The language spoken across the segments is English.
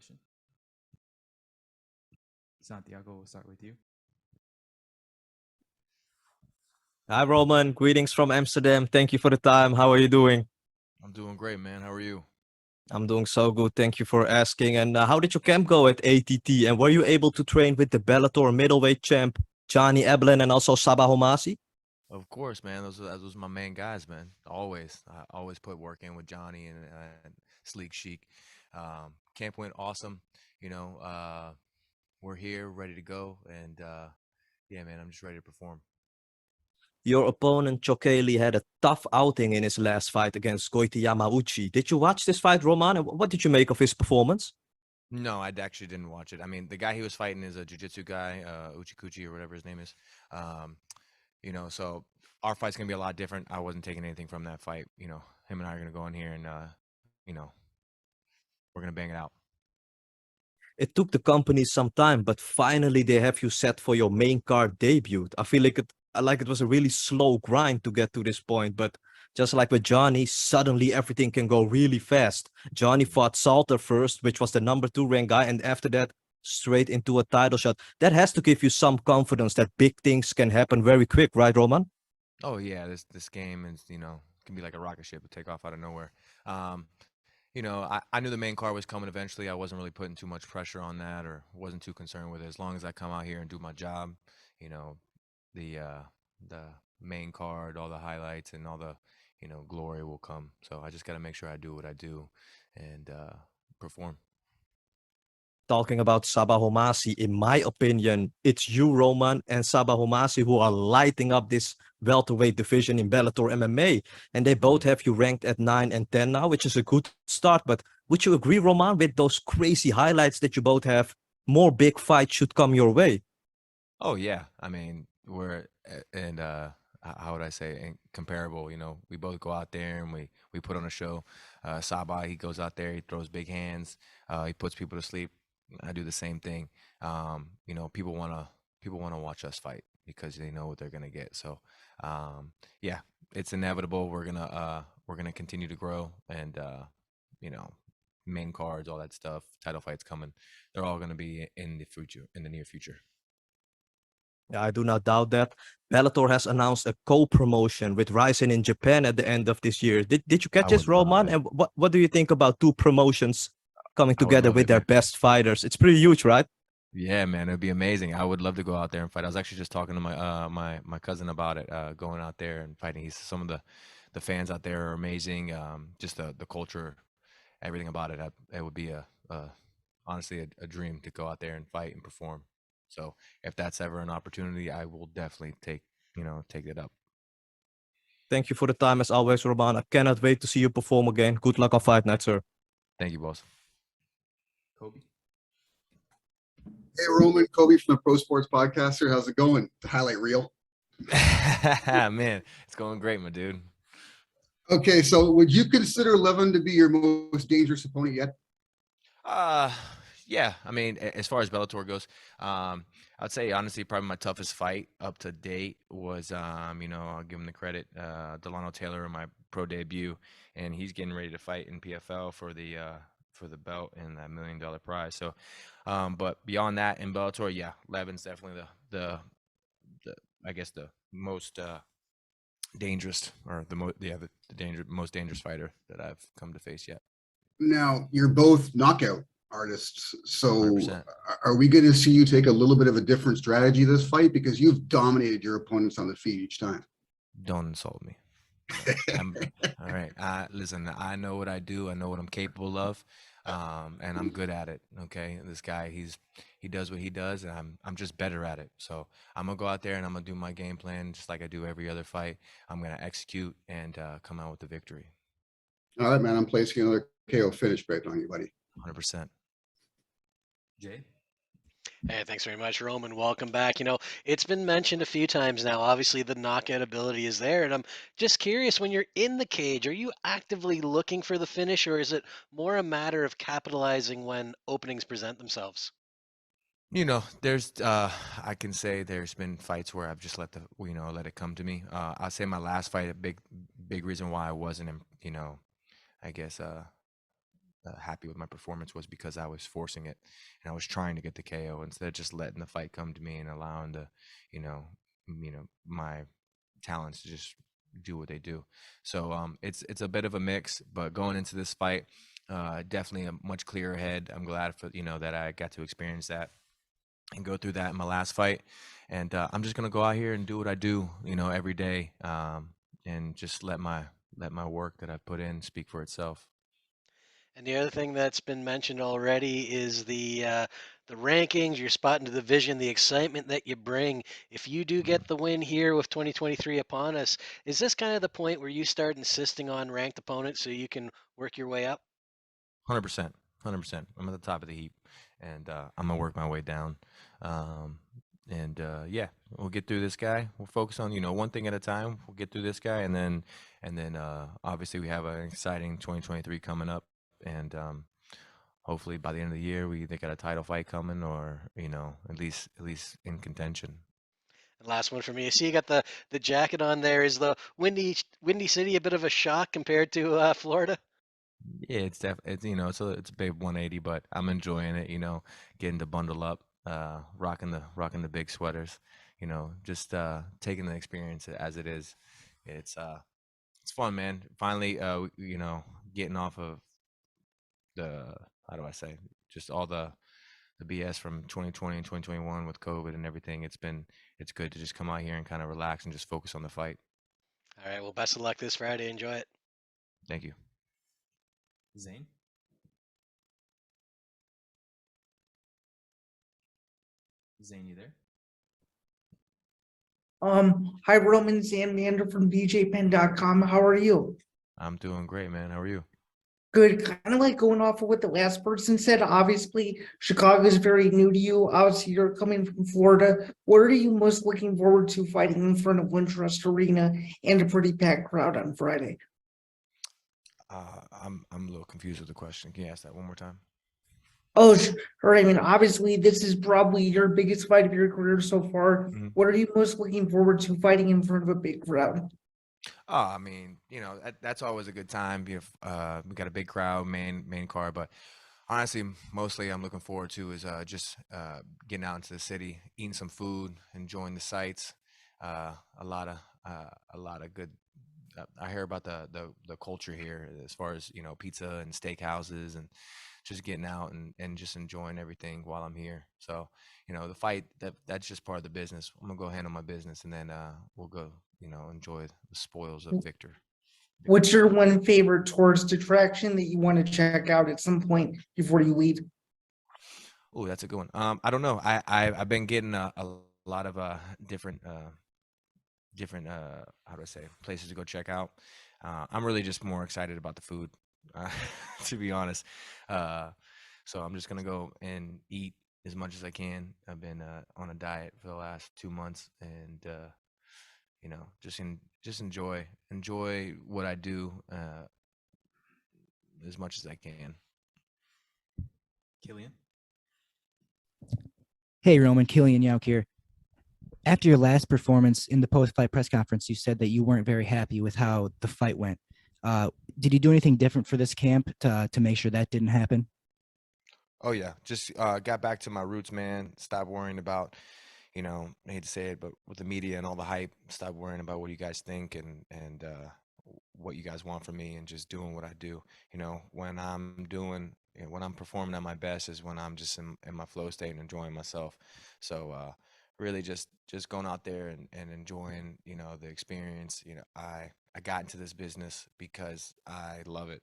question. Santiago, we'll start with you. Hi, Roman. Greetings from Amsterdam. Thank you for the time. How are you doing? I'm doing great, man. How are you? I'm doing so good. Thank you for asking. And how did your camp go at ATT? And were you able to train with the Bellator middleweight champ, Johnny Eblen, and also Sabah Homasi? Of course, man. Those are my main guys, man. Always, I always put work in with Johnny and Sleek Sheik. Camp went awesome. You know, we're here, ready to go, and yeah, man, I'm just ready to perform. Your opponent, Chokheli, had a tough outing in his last fight against Goiti Yamauchi. Did you watch this fight, Roman? And what did you make of his performance? No, I actually didn't watch it. I mean, the guy he was fighting is a jiu-jitsu guy, Uchikuchi or whatever his name is. Um, so our fight's gonna be a lot different. I wasn't taking anything from that fight. Him and I are gonna go in here and you know, we're gonna bang it out. It took the company some time, but finally they have you set for your main card debut. I feel like it was a really slow grind to get to this point, but just like with Johnny, suddenly everything can go really fast. Johnny fought Salter first, which was the number 2 ranked guy, and after that, straight into a title shot. That has to give you some confidence that big things can happen very quick, right, Roman? Oh yeah, this game is can be like a rocket ship to take off out of nowhere. Um, I knew the main card was coming eventually. I wasn't really putting too much pressure on that or wasn't too concerned with it. As long as I come out here and do my job, you know, the main card, all the highlights and all the, glory will come. So I just got to make sure I do what I do and perform. Talking about Sabah Homasi, in my opinion, it's you, Roman, and Sabah Homasi who are lighting up this welterweight division in Bellator MMA. And they both Mhm. have you ranked at 9 and 10 now, which is a good start. But would you agree, Roman, with those crazy highlights that you both have? More big fights should come your way. Oh yeah, I mean and how would I say comparable? We both go out there and we put on a show. Saba, he goes out there, he throws big hands, he puts people to sleep. I do the same thing. People wanna watch us fight because they know what they're gonna get. So yeah, it's inevitable. We're gonna continue to grow and you know main cards, all that stuff, title fights coming. They're all gonna be in the future, in the near future. Yeah, I do not doubt that. Bellator has announced a co-promotion with Ryzen in Japan at the end of this year. Did you catch I this, would love Roman? it. And what do you think about 2 promotions coming I would together love with it, their man. best fighters? It's pretty huge, right? Yeah, man, it'd be amazing. I would love to go out there and fight. I was actually just talking to my cousin about it, going out there and fighting. He's some of the fans out there are amazing. Just the culture, everything about it. It would be honestly a dream to go out there and fight and perform. So if that's ever an opportunity, I will definitely take it up. Thank you for the time as always, Roman. I cannot wait to see you perform again. Good luck on fight night, sir. Thank you, boss. Kobe. Hey, Roman, Kobe from the Pro Sports Podcaster. How's it going? The highlight reel. Man, it's going great, my dude. Okay, so would you consider Levan to be your most dangerous opponent yet? Uh, yeah. I mean, as far as Bellator goes, I'd say honestly, probably my toughest fight up to date was, I'll give him the credit, Delano Taylor in my pro debut, and he's getting ready to fight in PFL for the belt and that $1 million prize. So, but beyond that, in Bellator, yeah, Levin's definitely the I guess the most dangerous or the most dangerous fighter that I've come to face yet. Now, you're both knockout artists. So 100%. are we going to see you take a little bit of a different strategy this fight? Because you've dominated your opponents on the feet each time. Don't insult me. I'm all right. Listen, I know what I do. I know what I'm capable of, and I'm good at it. Okay, this guy, he does what he does, and I'm just better at it. So I'm gonna go out there and I'm gonna do my game plan just like I do every other fight. I'm gonna execute and come out with the victory. All right, man, I'm placing another KO finish bet on you, buddy. 100%. Jay. Hey, thanks very much, Roman. Welcome back. It's been mentioned a few times now. Obviously, the knockout ability is there, and I'm just curious, when you're in the cage, are you actively looking for the finish, or is it more a matter of capitalizing when openings present themselves? There's I can say there's been fights where I've just let it come to me. I'll say my last fight, a big reason why I wasn't, I guess happy with my performance was because I was forcing it and I was trying to get the KO instead of just letting the fight come to me and allowing the, my talents to just do what they do. So it's a bit of a mix, but going into this fight, definitely a much clearer head. I'm glad for that I got to experience that and go through that in my last fight. And I'm just gonna go out here and do what I do, every day, and just let my work that I put in speak for itself. And the other thing that's been mentioned already is the rankings, your spot in the division, the excitement that you bring. If you do get the win here with 2023 upon us, is this kind of the point where you start insisting on ranked opponents so you can work your way up? 100%, 100%. I'm at the top of the heap, and I'm gonna work my way down. Um, and yeah, we'll get through this guy. We'll focus on one thing at a time. We'll get through this guy, and then obviously we have an exciting 2023 coming up, and hopefully by the end of the year we either got a title fight coming or at least in contention. And last one for me. I see you got the jacket on there. Is the Windy City a bit of a shock compared to Florida? Yeah, it's a big 180, but I'm enjoying it. Getting to bundle up, rocking the big sweaters. Just taking the experience as it is. It's fun, man. Finally, getting off of the how do I say just all the BS from 2020 and 2021 with COVID and everything. It's good to just come out here and kind of relax and just focus on the fight. All right. Well, best of luck this Friday. Enjoy it. Thank you. Zane? Zane, you there? Hi, Roman Mander from BJPen.com. How are you? I'm doing great, man. How are you? Good. Kind of like going off of what the last person said. Obviously, Chicago is very new to you. Obviously, you're coming from Florida. What are you most looking forward to fighting in front of Wintrust Arena and a pretty packed crowd on Friday? I'm a little confused with the question. Can you ask that one more time? Oh, sure. I mean, obviously, this is probably your biggest fight of your career so far. Mhm. What are you most looking forward to fighting in front of a big crowd? Oh, I mean, that's always a good time. We got a big crowd, main card, but honestly, mostly I'm looking forward to is just getting out into the city, eating some food, enjoying the sights. A lot of good. I hear about the culture here as far as pizza and steakhouses and just getting out and just enjoying everything while I'm here. So the fight that's just part of the business. I'm gonna go handle my business and then we'll go enjoy the spoils of victory. What's your one favorite tourist attraction that you want to check out at some point before you leave? Oh, that's a good one. I don't know. I've been getting a lot of different how do I say places to go check out. I'm really just more excited about the food, uh, to be honest. So I'm just gonna go and eat as much as I can. I've been on a diet for the last 2 months, and just enjoy what I do as much as I can. Killian? Hey, Roman, Killian Yauk here. After your last performance in the post-fight press conference, you said that you weren't very happy with how the fight went. Did you do anything different for this camp to make sure that didn't happen? Oh yeah, just got back to my roots, man. Stop worrying about, I hate to say it, but with the media and all the hype, stop worrying about what you guys think and what you guys want from me, and just doing what I do. When I'm performing at my best is when I'm just in my flow state and enjoying myself. So really just going out there and enjoying the experience. I got into this business because I love it.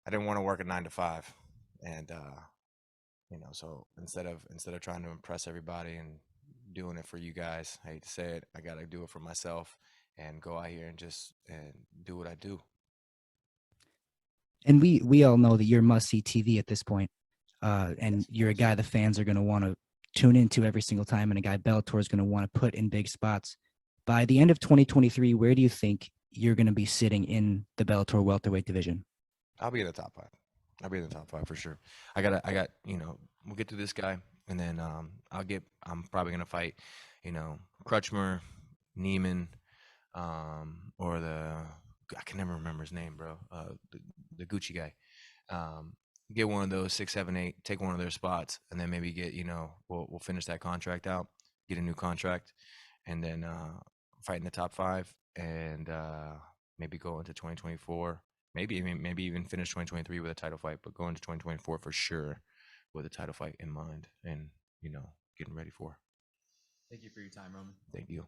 I didn't want to work a 9 to 5, and so instead of trying to impress everybody and doing it for you guys, I hate to say it, I gotta do it for myself and go out here and do what I do. And we all know that you're must-see TV at this point, and Yes, of you're a course. guy the fans are going to want to tune into every single time, and a guy Bellator is going to want to put in big spots. By the end of 2023, where do you think you're going to be sitting in the Bellator welterweight division? I'll be in the top 5. I'll be in the top 5 for sure. We'll get through this guy, and then I'm probably gonna fight, Crutchmer, Neiman, or the I can never remember his name, bro. The Gucci guy. Get one of those 6, 7, 8. Take one of their spots, and then maybe get we'll finish that contract out, get a new contract, and then fight in the top 5, and maybe go into 2024. Maybe even finish 2023 with a title fight, but go into 2024 for sure with a title fight in mind, and getting ready for. Thank you for your time, Roman. Thank you.